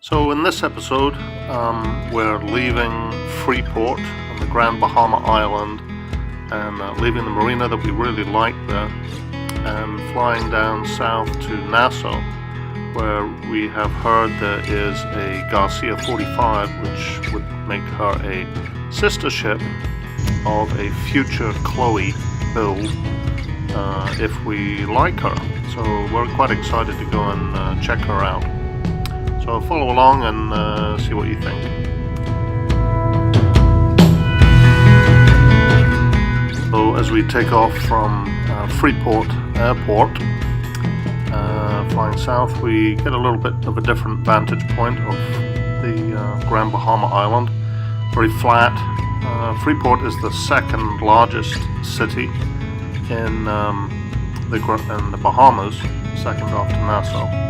So in this episode, we're leaving Freeport on the Grand Bahama island and leaving the marina that we really like there and flying down south to Nassau, where we have heard there is a Garcia 45, which would make her a sister ship of a future Chloe build if we like her. So we're quite excited to go and check her out. So follow along and see what you think. So as we take off from Freeport Airport, flying south, we get a little bit of a different vantage point of the Grand Bahama island. Very flat. Freeport is the second largest city in the Bahamas, second after Nassau.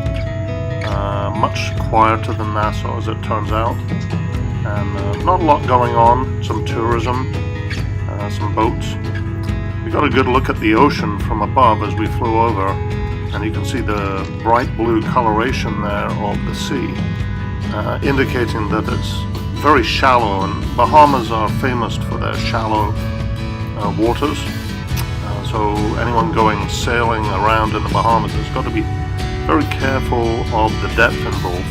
Much quieter than Nassau, as it turns out, and not a lot going on. Some tourism, some boats. We got a good look at the ocean from above as we flew over, and you can see the bright blue coloration there of the sea, indicating that it's very shallow, and Bahamas are famous for their shallow waters. So anyone going sailing around in the Bahamas has got to be very careful of the depth involved.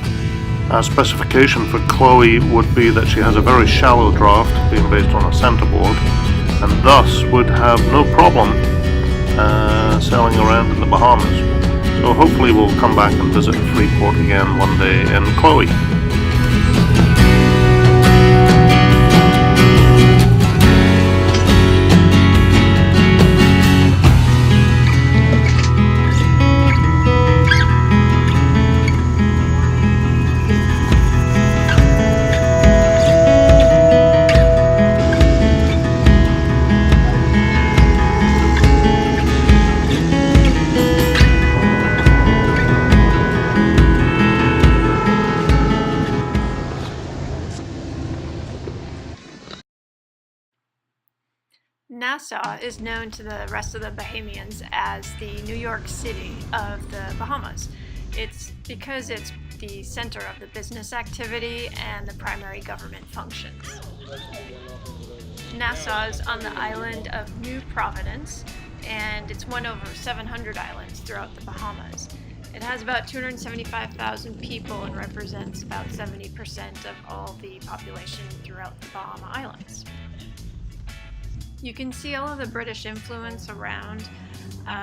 Our specification for Chloe would be that she has a very shallow draft, being based on a centerboard, and thus would have no problem sailing around in the Bahamas. So hopefully we'll come back and visit Freeport again one day in Chloe. Nassau is known to the rest of the Bahamians as the New York City of the Bahamas. It's because it's the center of the business activity and the primary government functions. Nassau is on the island of New Providence, and it's one over 700 islands throughout the Bahamas. It has about 275,000 people and represents about 70% of all the population throughout the Bahama Islands. You can see all of the British influence around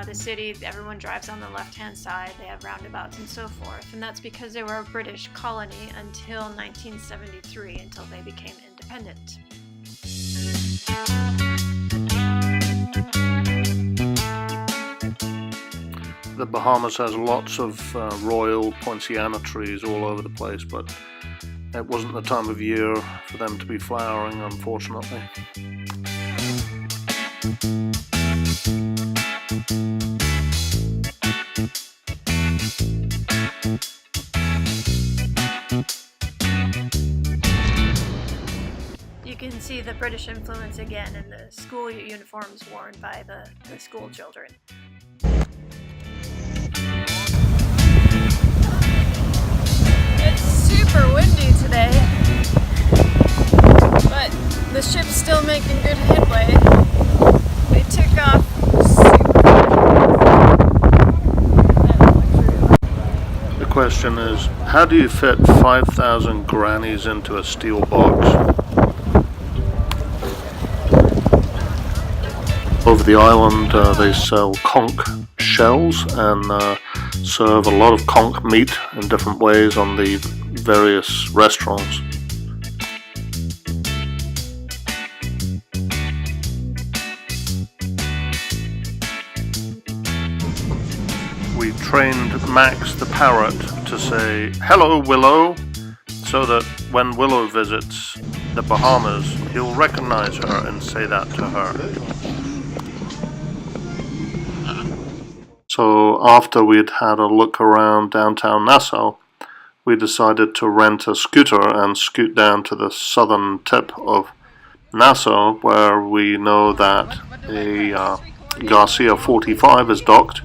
the city. Everyone drives on the left-hand side. They have roundabouts and so forth. And that's because they were a British colony until 1973, until they became independent. The Bahamas has lots of royal poinciana trees all over the place, but it wasn't the time of year for them to be flowering, unfortunately. You can see the British influence again in the school uniforms worn by the school children. It's super windy today, but the ship's still making good headway. They took off The question is, how do you fit 5,000 grannies into a steel box? Over the island they sell conch shells and serve a lot of conch meat in different ways on the various restaurants. We trained Max the parrot to say, "Hello, Willow," so that when Willow visits the Bahamas, he'll recognize her and say that to her. So after we'd had a look around downtown Nassau, we decided to rent a scooter and scoot down to the southern tip of Nassau, where we know that a Garcia 45 is docked,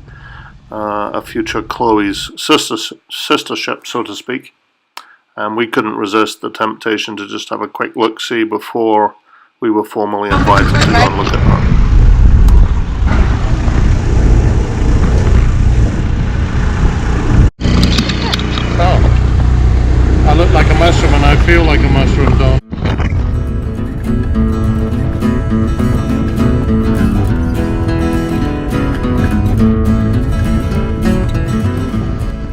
a future Chloe's sister ship, so to speak, and we couldn't resist the temptation to just have a quick look-see before we were formally invited to go and look at her. Oh, I look like a mushroom and I feel like a mushroom, though.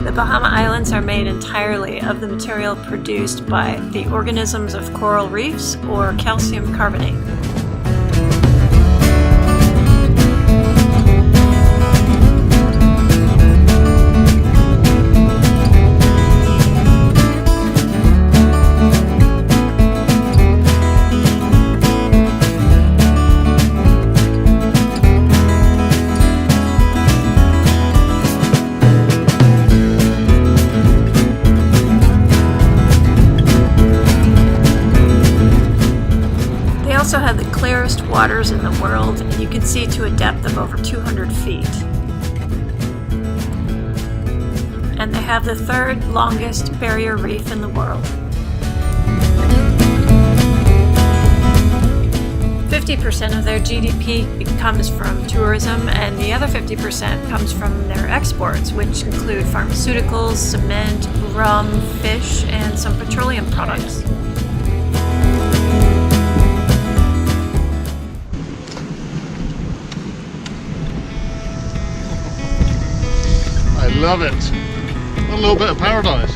The Bahama Islands are made entirely of the material produced by the organisms of coral reefs or calcium carbonate. Also have the clearest waters in the world, and you can see to a depth of over 200 feet. And they have the third longest barrier reef in the world. 50% of their GDP comes from tourism, and the other 50% comes from their exports, which include pharmaceuticals, cement, rum, fish, and some petroleum products. I love it. A little bit of paradise.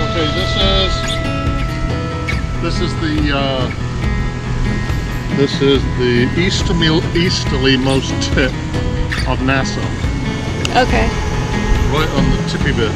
Okay, this is the easterlymost tip of Nassau. Okay. Right on the tippy bit.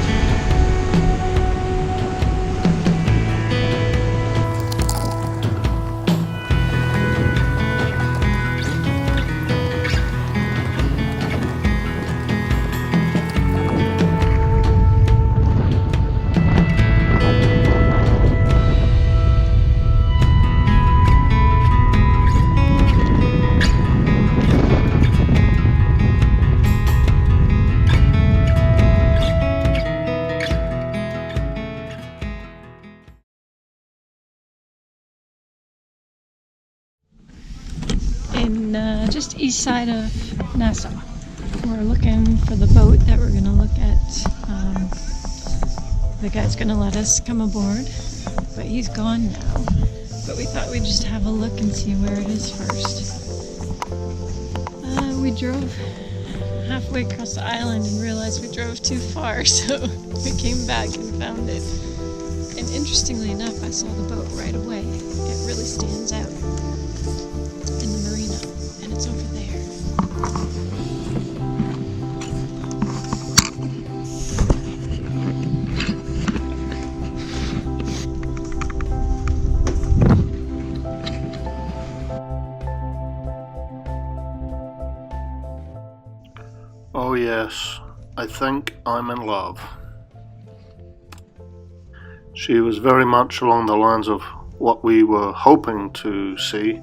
Just east side of Nassau. We're looking for the boat that we're going to look at. The guy's going to let us come aboard, but he's gone now. But we thought we'd just have a look and see where it is first. We drove halfway across the island and realized we drove too far, so we came back and found it. And interestingly enough, I saw the boat right away. It really stands out in the Marina, and it's over there. Oh yes, I think I'm in love. She was very much along the lines of what we were hoping to see.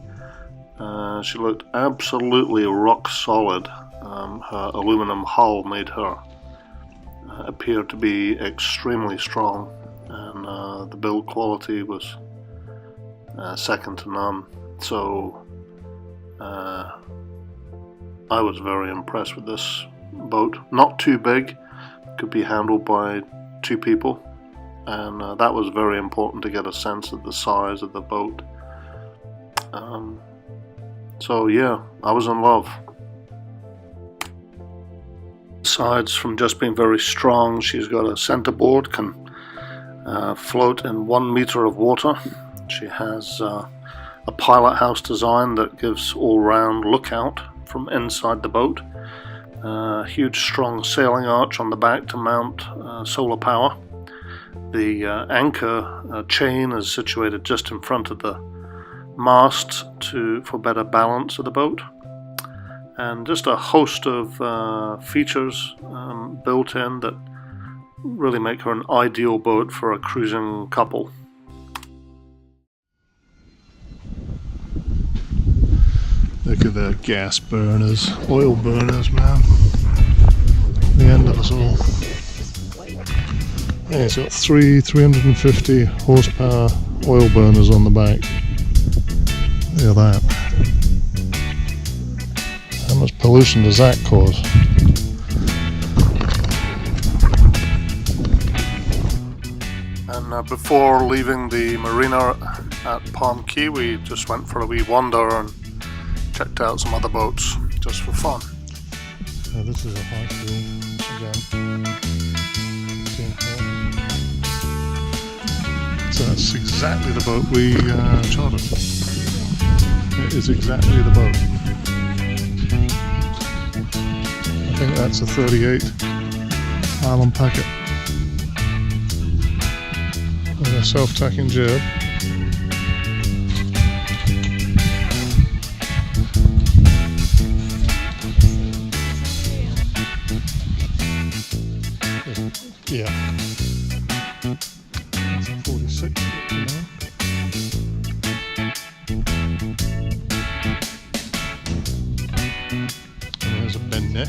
She looked absolutely rock solid. Her aluminum hull made her appear to be extremely strong, and the build quality was second to none. So I was very impressed with this boat. Not too big, could be handled by two people, and that was very important to get a sense of the size of the boat. So yeah, I was in love. Besides from just being very strong, she's got a centerboard, can float in 1 meter of water. She has a pilot house design that gives all-round lookout from inside the boat. Huge strong sailing arch on the back to mount solar power. The anchor chain is situated just in front of the mast for better balance of the boat, and just a host of features built in that really make her an ideal boat for a cruising couple. Look at the gas burners, oil burners, man. The end of us all. Yeah, it's got 350 horsepower oil burners on the back. Look at that. How much pollution does that cause? And before leaving the marina at Palm Key, we just went for a wee wander and checked out some other boats just for fun. So this is a high school again. So that's exactly the boat we chartered. It is exactly the boat. I think that's a 38 Island packet with a self-tacking jib. Yeah. That's a 46, you know. And there's a benne.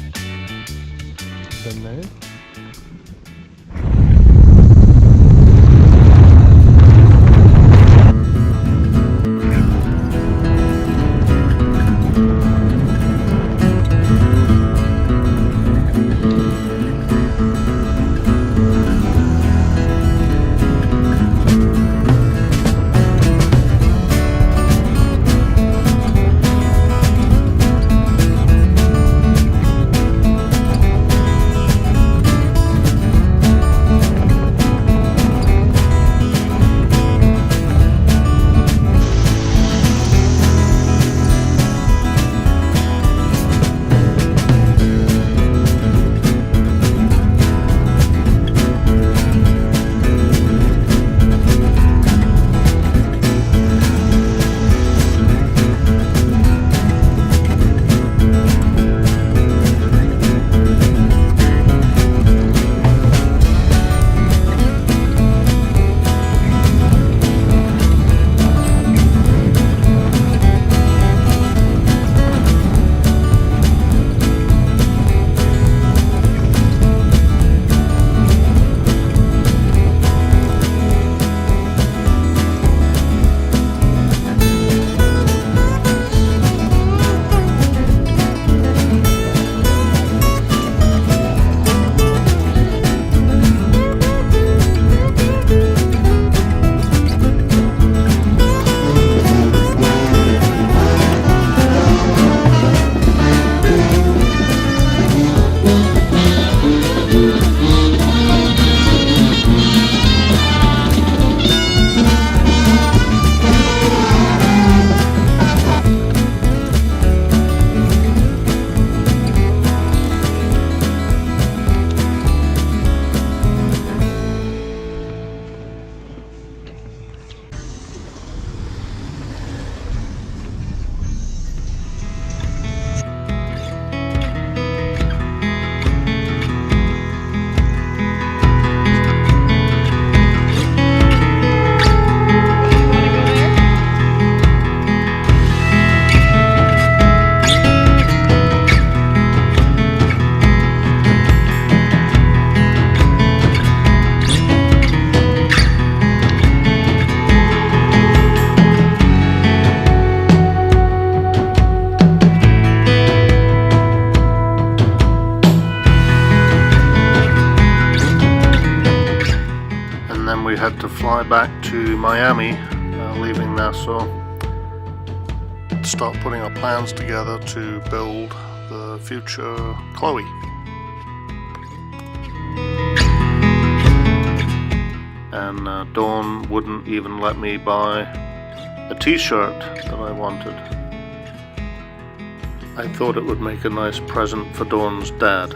had to fly back to Miami, leaving Nassau, start putting our plans together to build the future Chloe. And Dawn wouldn't even let me buy a t-shirt that I wanted. I thought it would make a nice present for Dawn's dad.